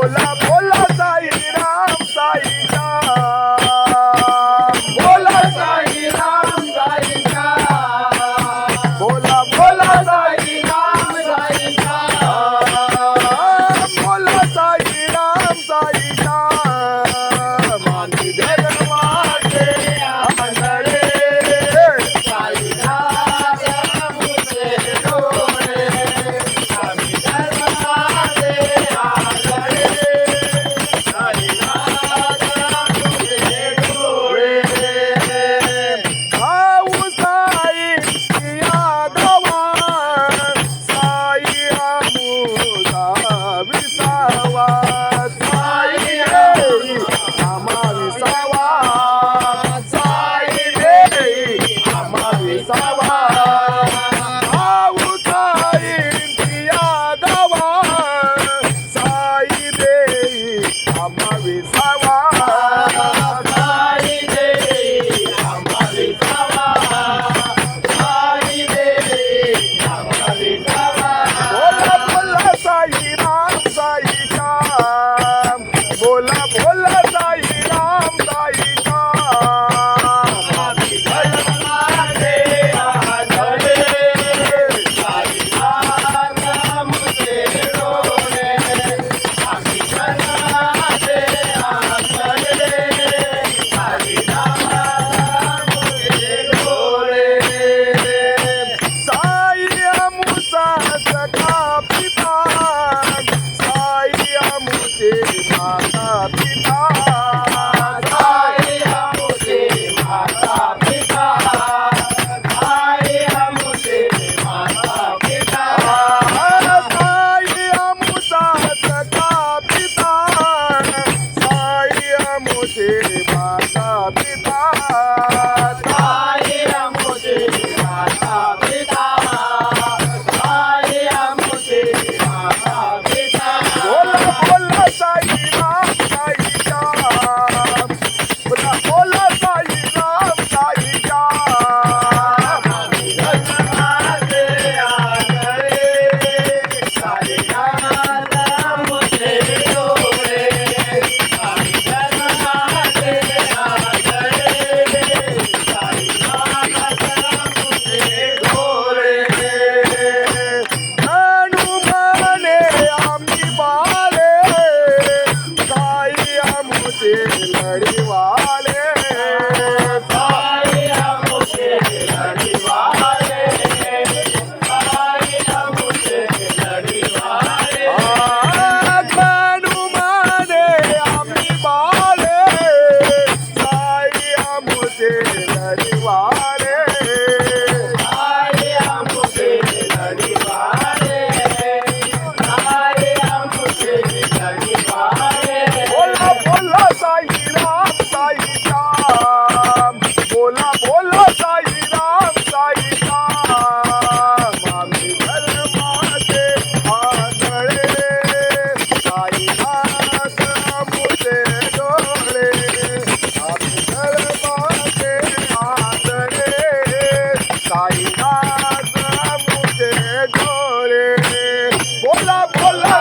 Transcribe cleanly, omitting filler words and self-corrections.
बोला बोला साईराम साईराम बोला साईराम साईराम बोला बोला साईराम साईराम बोला साईराम साईराम मानवी धर्माचे आंधळे साईराम मुझे डोळे आम्ही धर्माचे आंधळे साईराम मुझे डोळे भाऊ साई यादवा साई आमुदा विसावा साई देई आम्हा विसावा साई देई आम्हा विसावा भाऊ साई यादवा साई देई आम्हा विसावा साई देई आम्हा विसावा साई देई आम्हा विसावा बोला बोला साईराम साईराम बोला बोला साईराम साईराम आम्ही धर्माचे आंधळे साईराम मुझे डोळे आम्ही धर्माचे आंधळे साईराम मुझे डोळे साई आमुचा सखा पिता साई आमुचे माता पिता साई आमुचे माता पिता साई आमुचे माता पिता साई आमुचा सखा पिता साई आमुचे माता पिता साई आमुचे माता पिता साई आमुचे माता पिता बोला बोला साईराम साईराम बोला बोला साईराम साईराम आम्ही धर्माचे आंधळे साईराम मुझे डोळे आम्ही धर्माचे आंधळे साईराम मुझे डोळे हनुमाने आम्ही बाळे साई आमुचे लढीवाले साई आमुचे लढीवाले साई आमुचे लढीवाले हनुमाने आम्ही बाळे साई आमुचे लढीवाले साई आमुचे लढीवाले साई आमुचे लढीवाले बोला बोला साईराम साईराम बोला बोला साईराम साईराम आम्ही धर्माचे आंधळे साईनाथ मुझे डोळे आम्ही धर्माचे आंधळे साईनाथ मुझे डोळे बोला बोला